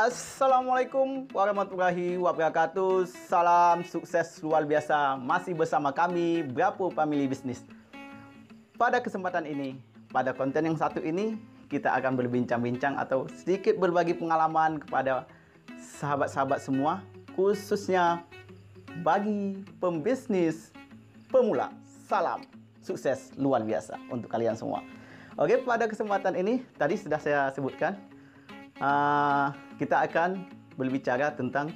Assalamualaikum warahmatullahi wabarakatuh. Salam sukses luar biasa. Masih bersama kami Brapo Family Business. Pada kesempatan ini, pada konten yang satu ini, kita akan berbincang-bincang atau sedikit berbagi pengalaman kepada sahabat-sahabat semua, khususnya bagi pembisnis pemula. Salam sukses luar biasa untuk kalian semua. Oke, pada kesempatan ini tadi sudah saya sebutkan, kita akan berbicara tentang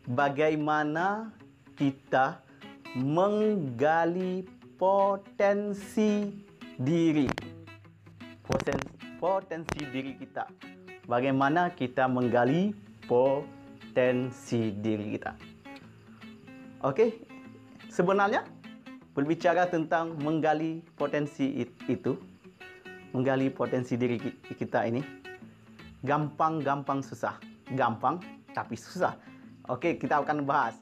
bagaimana kita menggali potensi diri. Potensi diri kita. Bagaimana kita menggali potensi diri kita. Oke, sebenarnya berbicara tentang menggali potensi itu, menggali potensi diri kita ini, gampang susah. Gampang tapi susah. Oke, kita akan bahas.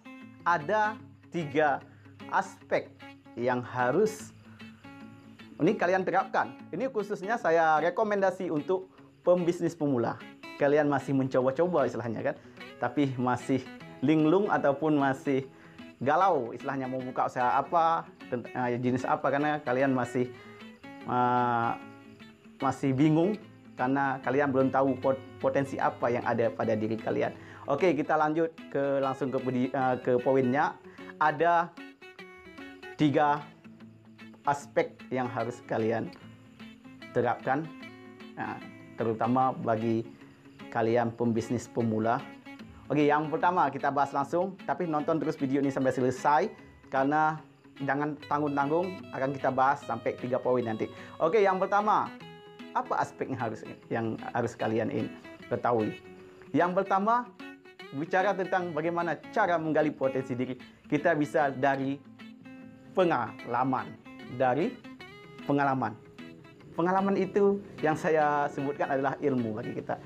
Ada 3 aspek yang harus ini kalian terapkan. Ini khususnya saya rekomendasi untuk pembisnis pemula. Kalian masih mencoba-coba istilahnya kan, tapi masih linglung ataupun masih galau istilahnya mau buka usaha apa, jenis apa, karena kalian masih bingung karena kalian belum tahu potensi apa yang ada pada diri kalian. Oke, kita lanjut langsung ke poinnya. Ada 3 aspek yang harus kalian terapkan, terutama bagi kalian pembisnis pemula. Oke, yang pertama kita bahas langsung, tapi nonton terus video ini sampai selesai karena jangan tanggung-tanggung, akan kita bahas sampai 3 poin nanti. Oke, yang pertama, apa aspek yang harus kalian ketahui? Yang pertama, bicara tentang bagaimana cara menggali potensi diri. Kita bisa dari pengalaman. Pengalaman itu yang saya sebutkan adalah ilmu bagi kita.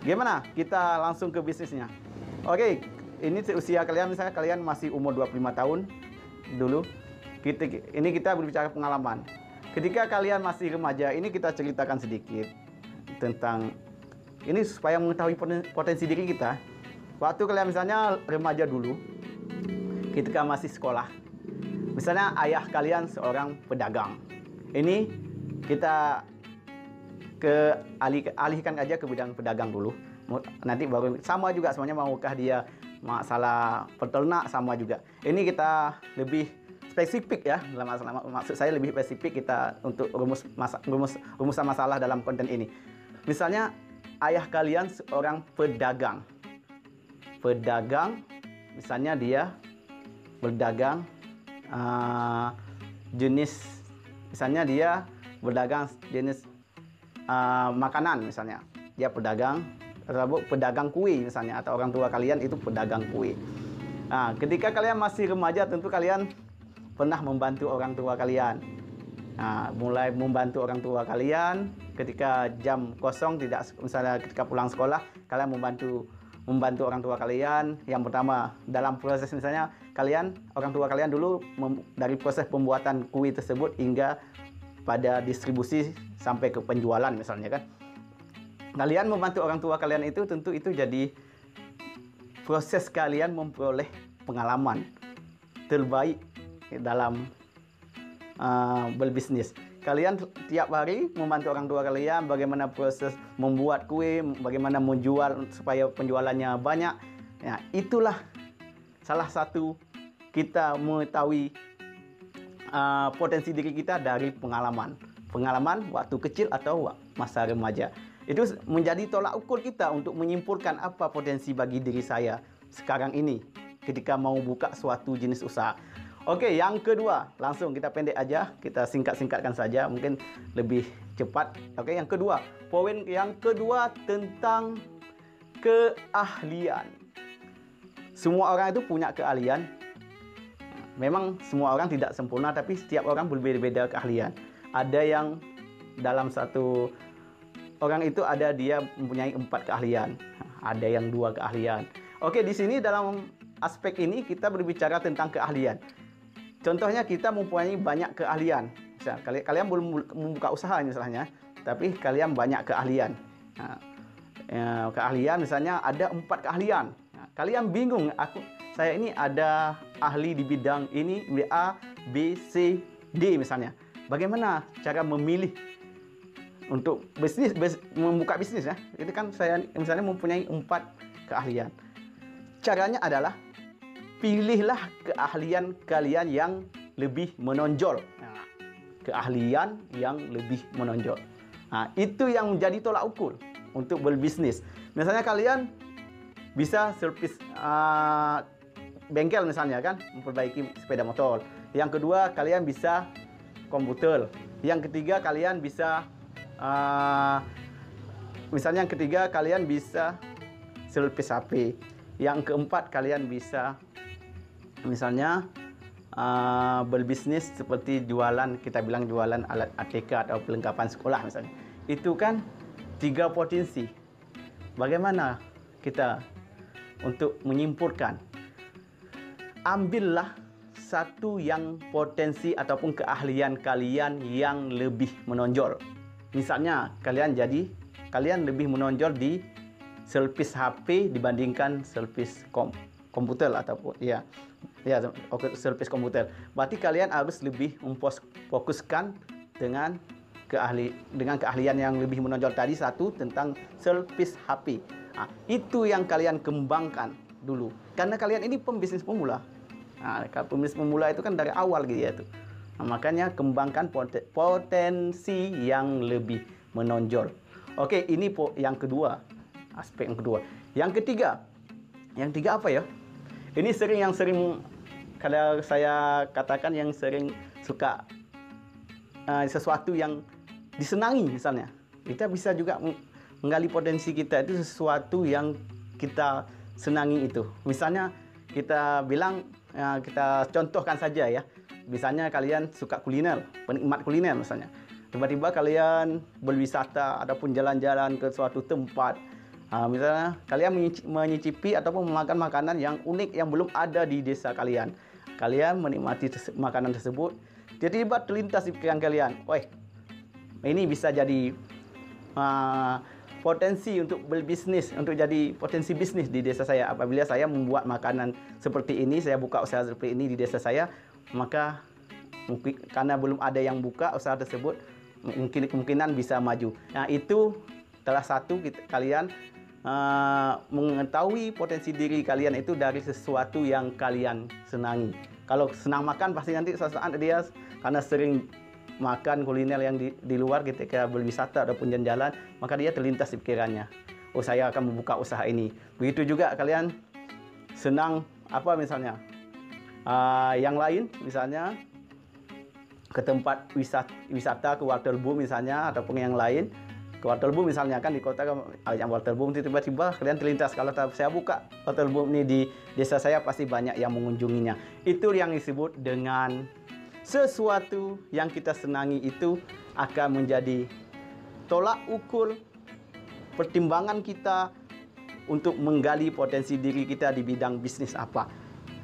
Gimana? Kita langsung ke bisnisnya. Oke, ini usia kalian, misalnya kalian masih umur 25 tahun dulu. Kita berbicara pengalaman. Ketika kalian masih remaja, ini kita ceritakan sedikit tentang ini supaya mengetahui potensi diri kita. Waktu kalian misalnya remaja dulu, ketika masih sekolah, misalnya ayah kalian seorang pedagang. Ini kita alihkan aja ke bidang pedagang dulu. Nanti baru sama juga, semuanya maukah dia masalah peternak sama juga. Ini kita lebih spesifik ya, maksud saya lebih spesifik kita untuk rumusan masalah dalam konten ini. Misalnya ayah kalian seorang pedagang, misalnya dia berdagang misalnya dia berdagang jenis makanan, misalnya dia pedagang kue misalnya, atau orang tua kalian itu pedagang kue. Nah, ketika kalian masih remaja, tentu kalian pernah membantu orang tua kalian. Nah, mulai membantu orang tua kalian ketika jam kosong, misalnya ketika pulang sekolah, kalian membantu orang tua kalian. Yang pertama, dalam proses misalnya orang tua kalian dulu dari proses pembuatan kue tersebut hingga pada distribusi sampai ke penjualan misalnya kan. Kalian membantu orang tua kalian itu, tentu itu jadi proses kalian memperoleh pengalaman terbaik dalam berbisnis. Kalian tiap hari membantu orang tua kalian bagaimana proses membuat kue, bagaimana menjual supaya penjualannya banyak. Ya, itulah salah satu kita mengetahui potensi diri kita dari pengalaman waktu kecil atau masa remaja. Itu menjadi tolak ukur kita untuk menyimpulkan apa potensi bagi diri saya sekarang ini ketika mau buka suatu jenis usaha. Oke, yang kedua, langsung kita pendek aja, kita singkatkan saja, mungkin lebih cepat. Oke, yang kedua, poin yang kedua tentang keahlian. Semua orang itu punya keahlian. Memang semua orang tidak sempurna, tapi setiap orang berbeda-beda keahlian. Ada yang dalam satu orang itu dia mempunyai 4 keahlian, ada yang 2 keahlian. Oke, di sini dalam aspek ini kita berbicara tentang keahlian. Contohnya kita mempunyai banyak keahlian. Misal, kalian belum membuka usaha misalnya, tapi kalian banyak keahlian. Nah, keahlian, misalnya ada 4 keahlian. Nah, kalian bingung, saya ini ada ahli di bidang ini, A, B, C, D misalnya. Bagaimana cara memilih untuk membuka bisnis ya? Itu kan saya misalnya mempunyai 4 keahlian. Caranya adalah pilihlah keahlian kalian yang lebih menonjol. Nah, keahlian yang lebih menonjol. Nah, itu yang menjadi tolak ukur untuk berbisnis. Misalnya kalian bisa servis bengkel misalnya kan, memperbaiki sepeda motor. Yang kedua, kalian bisa komputer. Yang ketiga, kalian bisa misalnya yang ketiga kalian bisa servis HP. Yang keempat, kalian bisa misalnya berbisnis seperti jualan, kita bilang jualan alat ATK atau perlengkapan sekolah misalnya. Itu kan 3 potensi. Bagaimana kita untuk menyimpulkan? Ambillah satu yang potensi ataupun keahlian kalian yang lebih menonjol. Misalnya kalian lebih menonjol di servis HP dibandingkan servis komputer ataupun servis komputer. Berarti kalian harus lebih memfokuskan dengan keahlian yang lebih menonjol tadi, satu tentang servis HP. Nah, itu yang kalian kembangkan dulu. Karena kalian ini pembisnis pemula. Nah, pembisnis pemula itu kan dari awal gitu ya tuh. Nah, makanya kembangkan potensi yang lebih menonjol. Oke, ini yang kedua. Aspek yang kedua. Yang ketiga apa ya? Ini yang sering kalau saya katakan yang sering suka sesuatu yang disenangi misalnya. Kita bisa juga menggali potensi kita itu sesuatu yang kita senangi itu. Misalnya kita bilang, kita contohkan saja ya. Misalnya kalian suka kuliner, penikmat kuliner misalnya. Tiba-tiba kalian berwisata ataupun jalan-jalan ke suatu tempat. Misalnya kalian menyicipi ataupun memakan makanan yang unik yang belum ada di desa kalian. Kalian menikmati makanan tersebut, tiba-tiba terlintas di pikiran kalian, wah, ini bisa jadi potensi untuk berbisnis, untuk jadi potensi bisnis di desa saya. Apabila saya membuat makanan seperti ini, saya buka usaha seperti ini di desa saya, maka mungkin karena belum ada yang buka usaha tersebut, kemungkinan bisa maju. Nah, itu salah satu kalian mengetahui potensi diri kalian itu dari sesuatu yang kalian senangi. Kalau senang makan, pasti nanti suatu saat dia karena sering makan kuliner yang di luar ketika berwisata ataupun jalan-jalan, maka dia terlintas di pikirannya, oh, saya akan membuka usaha ini. Begitu juga kalian senang apa misalnya yang lain, misalnya ke tempat wisata ke waterboom misalnya, ataupun yang lain ke waterboom misalnya kan di kota yang waterboom, tiba-tiba kalian terlintas, kalau saya buka waterboom ini di desa saya pasti banyak yang mengunjunginya. Itu yang disebut dengan sesuatu yang kita senangi itu akan menjadi tolak ukur pertimbangan kita untuk menggali potensi diri kita di bidang bisnis apa.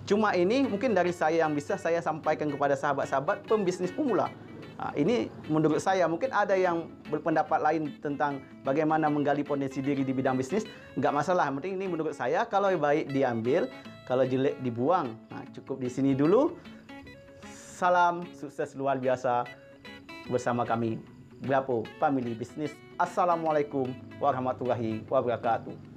Cuma ini mungkin dari saya yang bisa saya sampaikan kepada sahabat-sahabat pembisnis pemula. Nah, ini menurut saya, mungkin ada yang berpendapat lain tentang bagaimana menggali potensi diri di bidang bisnis. Nggak masalah, yang penting ini menurut saya, kalau baik diambil, kalau jelek dibuang. Nah, cukup di sini dulu. Salam sukses luar biasa bersama kami, Brapo Family Business. Assalamualaikum warahmatullahi wabarakatuh.